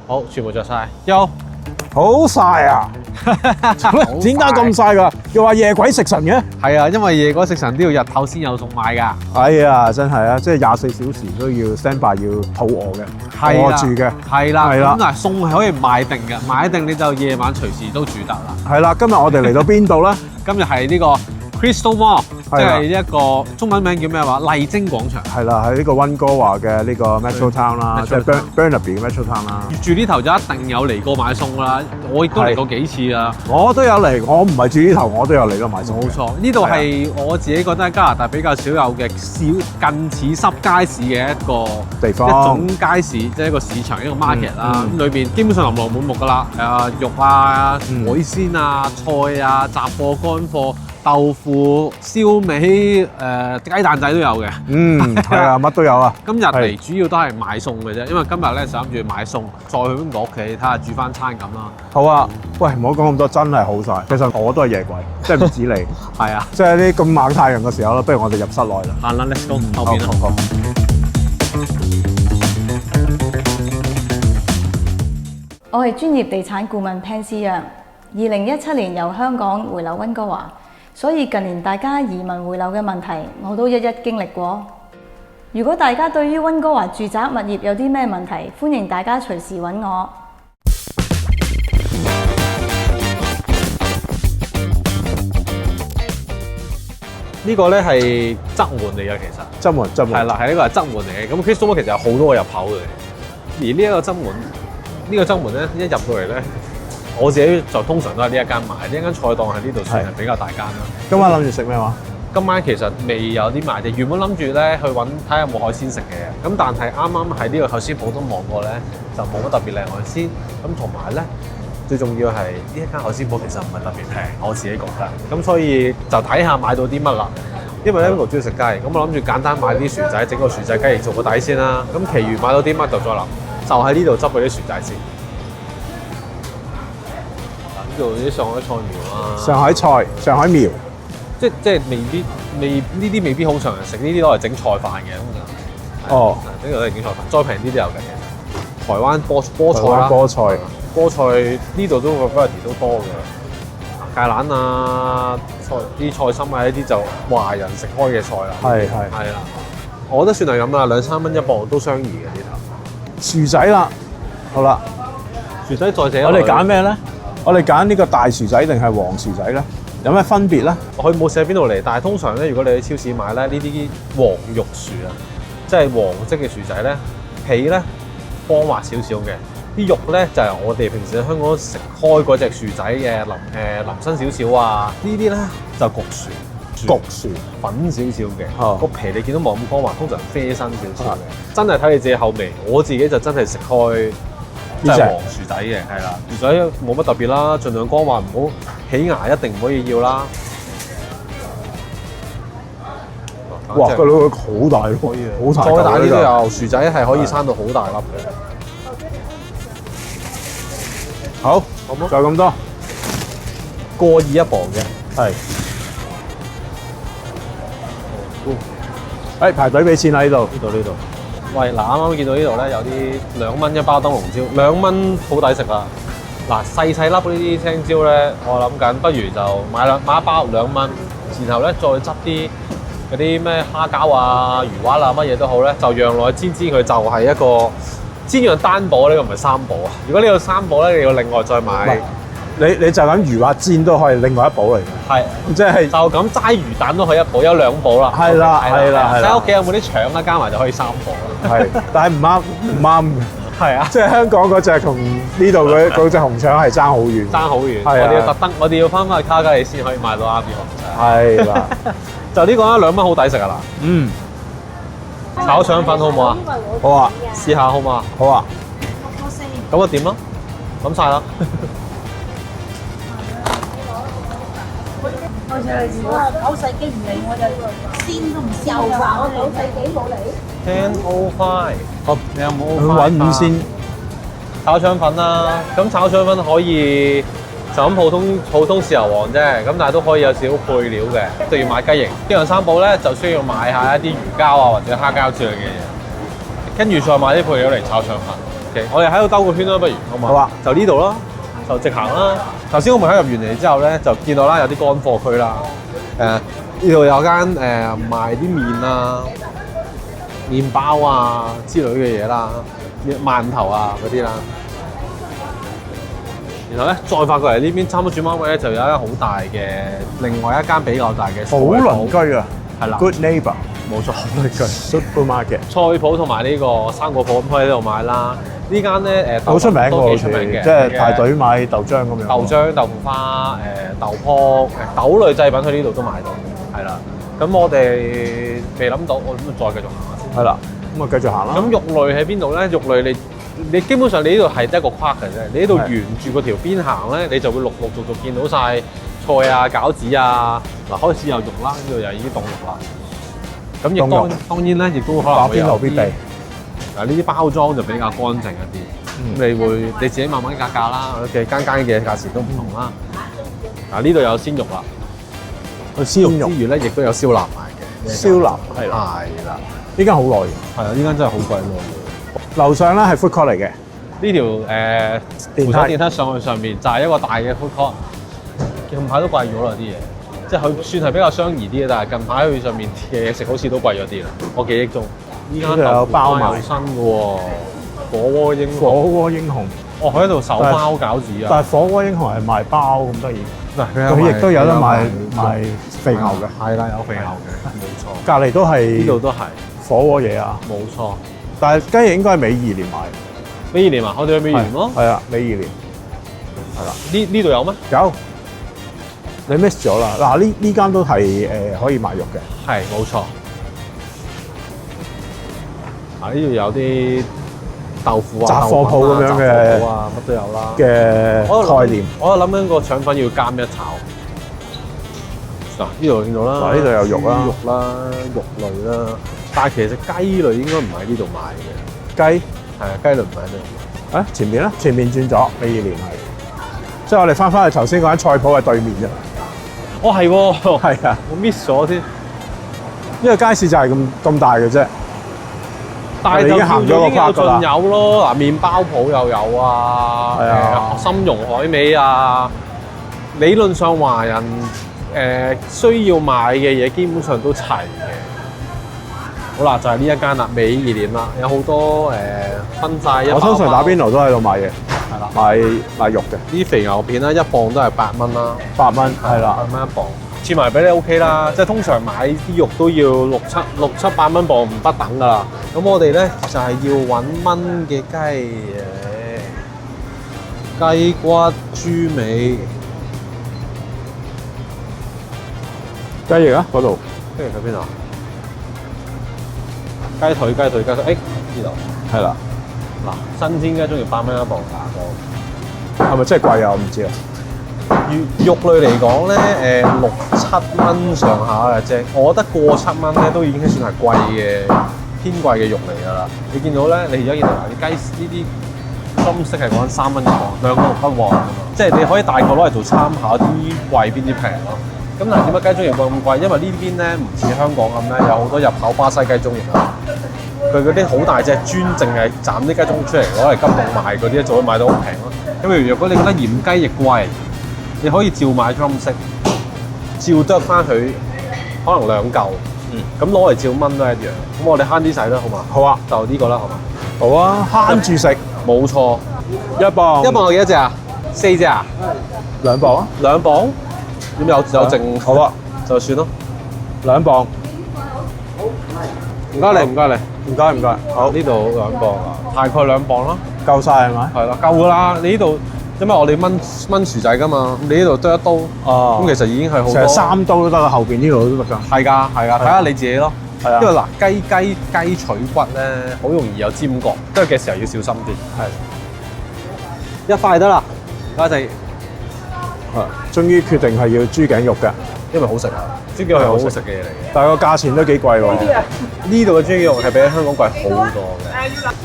好，全部着晒。有好曬啊！點解咁曬㗎？又話夜鬼食神嘅？係啊，因為夜嗰食神都要日頭先有餸賣㗎。哎呀，真係啊！即係24小時都要 stand by，要肚餓嘅，餓住嘅。係啦，係啦咁嗱，餸係可以買定嘅，買定你就夜晚隨時都煮得啦。係啦，今日我哋嚟到邊度咧？今日係呢個 Crystal Mall，即係啦係一個中文名叫咩話？麗晶廣場。係啦，喺呢個溫哥華嘅呢個 Metro Town 啦，即係 Burnaby 嘅 Metro Town 啦。住呢頭就一定有嚟過買餸㗎啦，我亦都嚟過幾次啦。我都有嚟，我唔係住呢頭，我都有嚟咯買餸。冇錯，呢度係我自己覺得加拿大比較少有嘅近似濕街市嘅一個地方，一種街市，即係一個市場，一個 market 啦。咁裏邊基本上琳琅滿目㗎啦，肉啊、海鮮啊、菜啊、雜貨、乾貨、豆腐、燒味、雞蛋仔都有嘅。係啊，乜都有啊。今日嚟主要都係買餸嘅啫，因為今日咧就諗住買餸，再去我屋企睇下煮翻餐咁啦。好啊，喂，唔好講咁多，真係好曬。其實我都係夜鬼，即係唔止你。係啊，即係啲咁猛太陽嘅時候啦，不如我哋入室內啦。行啦 ，let's go， 後邊啦。好。我係專業地產顧問 Pan 思陽。2017年由香港回流溫哥華，所以近年大家移民回流嘅問題，我都一一經歷過。如果大家對於溫哥華住宅物業有啲咩問題，歡迎大家隨時揾我。呢個咧係側門嚟嘅，其實側門係啦，係呢個係側門嚟嘅。咁 Crystal Mall 其實有好多個入口嘅，而呢一個側門，呢個側門咧一入到嚟咧，我自己就通常都係呢一間買，呢一間菜檔喺呢度算係比較大間啦。今晚諗住食咩話？今晚其實未有啲賣嘅，原本諗住咧去揾睇下有冇海鮮食嘅，咁但係啱啱喺呢個海鮮鋪都望過咧，就冇乜特別靚海鮮。咁同埋咧，最重要係呢一間海鮮鋪其實唔係特別平，我自己覺得。咁所以就睇下買到啲乜啦。因為咧我中意食雞，咁我諗住簡單買啲薯仔，整個薯仔雞翼做個底先啦。咁其餘買到啲乜就再諗，就喺呢度執嗰啲薯仔先。呢度啲上海菜苗啊，上海菜、上海苗，即係呢啲未必好常人食，呢啲攞嚟整菜飯嘅通常。哦，呢度都係整菜飯，再平啲都有嘅。台灣菠菜啦，菠菜呢度都個 variety 都多嘅。芥蘭啊，啲菜心啊，呢啲就華人食開嘅菜啦。係啦，我覺得算係咁啦，2-3蚊一磅都相宜嘅呢頭。薯仔啦，好啦，薯仔再者，我哋揀咩咧？我哋揀呢個大薯仔定係黃薯仔咧？有咩分別咧？佢冇寫邊度嚟，但係通常咧，如果你去超市買咧，呢啲黃肉薯啊，即係黃色嘅薯仔咧，皮咧光滑少少嘅，啲肉咧就係我哋平時喺香港食開嗰隻薯仔嘅腍身少少啊，呢啲咧就焗薯粉少少嘅，個皮你見到冇咁光滑，通常啡身少少嘅，真係睇你自己口味。我自己就真係食開即係黃薯仔嘅，係啦，薯仔冇乜特別啦，盡量光滑，唔好起牙，一定唔可以要啦。哇！個腦好大咯，好大，再大啲都有，薯仔係可以生到好大粒嘅。好，就咁多，過2一磅嘅，係。排隊俾錢喺呢度。喂，嗱，啱啱見到呢度咧，有啲2蚊一包燈籠椒，2蚊好抵食啦。嗱，細粒呢啲青椒咧，我諗緊不如就買一包2蚊，然後咧再執啲嗰啲咩蝦餃啊、魚滑啊，乜嘢都好咧，就讓落去煎佢，就係一個煎釀單寶，呢個唔係三寶啊。如果呢個三寶咧，你要另外再買。你就咁魚滑煎都可以另外一寶嚟嘅，係即係就咁齋魚蛋都可以一寶，有2寶啦。係啦，喺屋企有冇啲腸啊？加埋就可以3寶啦。係，但係唔啱嘅。係啊，即係香港嗰隻同呢度嗰隻紅腸係爭好遠。爭好遠。係啊，我哋要翻去卡加里先可以買到啱啲紅腸。係啦，就呢個啦，2蚊好抵食啊嗱。炒腸粉好唔好啊？好啊，試下好唔好啊？好啊。咁就點咯？咁晒啦。我就9世紀唔嚟，我就先都唔試。又話我9世紀冇嚟。10:05，好，你有冇去揾5先？炒腸粉啦，咁炒腸粉可以就咁普通豉油皇啫，咁但係都可以有少少配料嘅，都要買雞翼。呢樣三寶咧就需要買下一啲魚膠啊或者蝦膠之類嘅嘢，跟住再買啲配料嚟炒腸粉。OK，我哋喺度兜個圈啦，不如好嘛？好啊，就呢度啦，就直行啦。頭先我們喺入完嚟之後咧，就見到啦有啲乾貨區啦。呢度有間賣啲麵啊、麵包啊之類嘅嘢啦，饅頭啊嗰啲啦。然後咧，再發過嚟呢邊差唔多轉彎位咧，就有一間好大嘅，另外一間比較大嘅好鄰居啊，係啦 ，Good neighbor，冇錯，好鄰居。supermarket 菜鋪同埋呢個生果鋪咁可以喺度買啦。呢間咧好出名喎，都好似幾出名嘅，即係排隊買豆漿咁樣。豆漿、豆腐花、豆泡、豆類製品，佢呢度都買到，係啦。咁我哋未諗到，我諗再繼續行下先。係啦，咁啊繼續行啦。咁肉類喺邊度咧？肉類你基本上你呢度係得一個框嘅啫。你呢度沿住嗰條邊行咧，你就會陸陸續續見到晒菜啊、餃子啊。嗱，開始有肉啦，呢度又已經凍肉啦。咁亦當然咧，亦都可能會有啲。嗱，呢啲包裝就比較乾淨一啲，咁你自己慢慢格價啦，嘅間嘅價錢都唔同啦。嗱，呢度有鮮肉啦，鮮肉之餘咧，亦都有燒臘賣嘅。燒臘係啦，呢間好耐嘅，係啊，呢間真係好貴咯。樓上咧係 food court 嚟嘅，呢條扶手電梯上去上面就係一個大嘅 food court。近排都貴咗啦啲嘢，即係佢算係比較相宜啲嘅，但係近排佢上面嘅嘢食好似都貴咗啲啦。我記憶中。依間有包埋有新嘅喎，火鍋英雄。哦，佢喺度手包餃子啊！但係火鍋英雄係賣包咁得意。嗱，佢亦都有得賣肥牛嘅。係啦，有肥牛嘅，冇錯。隔離都係呢度都係火鍋嘢啊！冇錯。但係雞翼應該係美怡蓮賣。美怡蓮啊，我哋去美怡蓮咯。係啊，美怡蓮。係啦。呢度有咩？有。你 miss 咗啦！嗱，呢間都係可以賣肉嘅。係，冇錯。啊！呢度有啲豆腐啊、雜貨鋪咁樣嘅啊，乜都有啦嘅概念。我諗緊個腸粉要監一炒。嗱，呢度見到啦，呢度有肉啦、肉類啦，但係其實雞類應該唔喺呢度買嘅。雞係啊，雞類唔喺呢度。啊，前面咧，前面轉咗，美怡蓮係。即係我哋翻去頭先嗰間菜鋪嘅對面啫。哦，係喎，係啊，我 miss 咗添。呢個街市就係咁大嘅啫。但係就已經有盡有咯，嗱，麵包鋪又有啊，參茸海味啊，理論上華人需要買嘅嘢基本上都齊嘅。好啦，就係呢一間啦，美怡蓮啦，有好多分晒一包包。我通常打邊爐都喺度買嘅，係啦，買肉嘅。啲肥牛片啦，一磅都係8蚊啦，8蚊係啦，8蚊一磅。切埋俾你 OK 啦，即係通常買啲肉都要6、7、8蚊磅唔不等噶啦。咁我哋咧就係要揾炆嘅雞雞骨、豬尾、雞翼啊嗰度，雞翼喺邊度？雞腿，呢度係啦。嗱，新鮮雞中意8蚊一磅打個，係咪真係貴啊？我唔知啊。肉類嚟講咧，6、7蚊上下嘅啫。我覺得過7蚊咧都已經算係貴嘅，偏貴嘅肉嚟㗎啦。你見到咧，你而家見到啲雞呢啲中式係講緊3蚊一磅，2個6不旺㗎嘛。即係你可以大概攞嚟做參考，邊啲貴邊啲平咯。咁但係點解雞中翼會咁貴？因為呢邊咧唔似香港咁咧，有好多入口巴西雞中翼啊。佢嗰啲好大隻，專淨係斬啲雞中翼出嚟攞嚟急凍賣嗰啲，就會賣到好平咯。咁譬如如果你覺得鹽雞翼貴，你可以照買 drumstick，照剁翻佢，可能2嚿，咁攞嚟照炆都一樣。咁我哋慳啲使啦，好嘛？好啊，就呢個啦，好嘛？好啊，慳住食，冇錯。一磅有幾多隻啊？4隻啊？2磅啊？2磅？咁有剩，好啊，就算咯。2磅。唔該你，唔該你，唔該。好，呢度2磅啊，大概2磅啦。夠晒係咪？係啦，夠㗎啦。你呢度，因為我哋炆薯仔㗎嘛，你呢度得1刀，咁其實已經係好多。成3刀都得啊，後邊呢度都得㗎。係㗎，睇下你自己咯。係啊。因為嗱，雞取骨咧，好容易有尖角，跟住嘅時候要小心啲。係。一塊得啦，家姐。終於決定係要豬頸肉嘅，因為好食啊。豬頸肉係好食嘅嘢嚟嘅。但係個價錢都幾貴喎。呢度嘅豬頸肉係比喺香港貴好多嘅。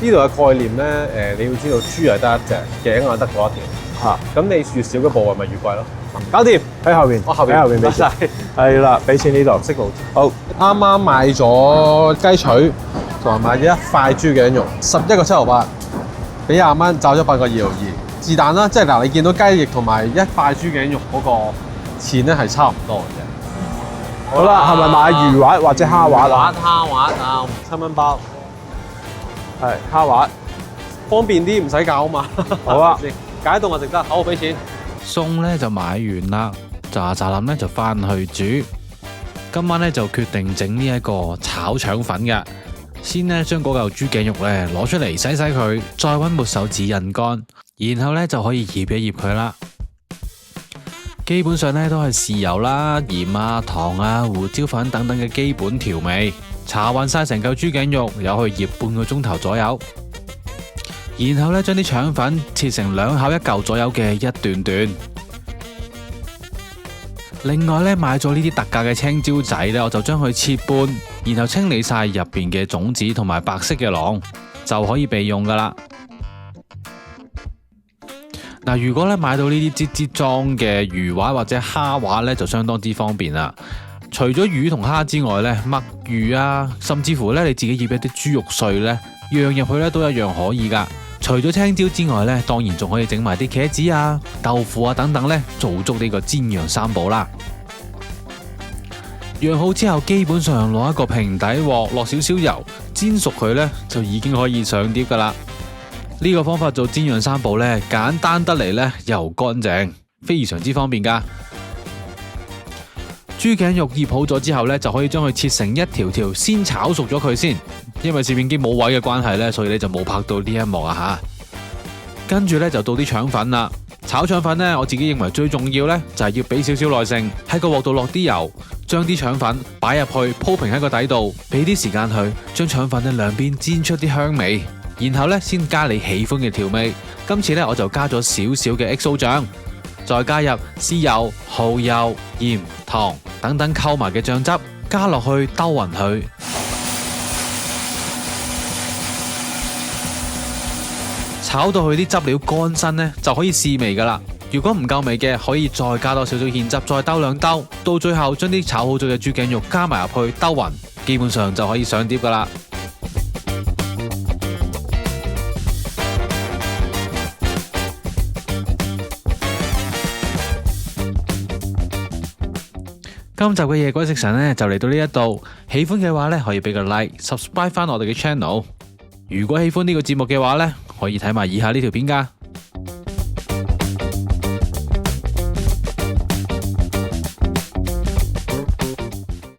呢度嘅概念咧，你要知道豬係得一隻，頸係得嗰一條。咁你越少嘅部位咪越貴咯。搞掂喺後邊，我後邊俾晒。係啦，俾錢呢度。識路。好，啱啱買咗雞腿，同埋買咗1塊豬頸肉，11個7毫8。俾20蚊找咗8個2毫2，是但啦。即係嗱，你見到雞翼同埋一塊豬頸肉嗰個錢咧係差唔多嘅啫。好啦，係咪買魚滑或者蝦滑啊？蝦滑啊，7蚊包，係蝦滑，方便啲，唔使搞啊嘛。好啊，解凍就值得，好，俾錢。餸咧就買完啦，咋諗咧就翻去煮。今晚咧就決定整呢一個炒腸粉嘅。先咧將嗰嚿豬頸肉咧攞出嚟洗佢，再搵抹手指印乾，然後咧就可以醃一醃佢啦。基本上咧都係豉油啦、鹽啊、糖啊、胡椒粉等等嘅基本調味，炒勻晒成嚿豬頸肉，由去醃半個鐘頭左右。然後咧將啲腸粉切成2口1嚿左右嘅一段段。另外咧買咗呢啲特價嘅青椒仔咧，我就將佢切半，然後清理晒入邊嘅種子同埋白色嘅囊，就可以備用噶啦。嗱，如果咧買到呢啲支裝嘅魚滑或者蝦滑咧，就相當之方便啦。除咗魚同蝦之外咧，墨魚啊，甚至乎咧你自己醃一啲豬肉碎咧，釀入去咧都一樣可以噶。除咗青椒之外咧，當然仲可以整埋啲茄子啊、豆腐啊等等咧，做足呢個煎釀三寶啦。釀好之後，基本上攞一個平底鑊，落少少油，煎熟佢咧，就已經可以上碟噶啦。呢個方法做煎釀三寶咧，簡單得嚟咧，又乾淨，非常之方便噶。豬頸肉醃好咗之後咧，就可以將佢切成一條條，先炒熟咗佢先。因為攝影機冇位嘅關係咧，所以你就冇拍到呢一幕啊吓。跟住咧就到啲腸粉啦。炒腸粉咧，我自己認為最重要咧就係要俾少少耐性，喺個鑊度落啲油，將啲腸粉擺入去鋪平喺個底度，俾啲時間去將腸粉嘅兩邊煎出啲香味，然後咧先加你喜歡嘅調味。今次咧我就加咗少少嘅 XO 醬，再加入豉油、蠔油、鹽、糖等等溝埋嘅醬汁，加落去兜勻佢。炒到佢啲汁料乾身呢，就可以試味噶啦。如果唔夠味嘅，可以再加多少少芡汁，再兜2兜。到最後將啲炒好咗嘅豬頸肉加埋入去，兜勻，基本上就可以上碟噶啦。今集嘅夜鬼食神呢，就嚟到呢一度，喜歡嘅話呢，可以俾個 like，subscribe 翻我哋嘅 channel。如果喜歡呢個節目嘅話呢，可以睇埋以下呢條片噶。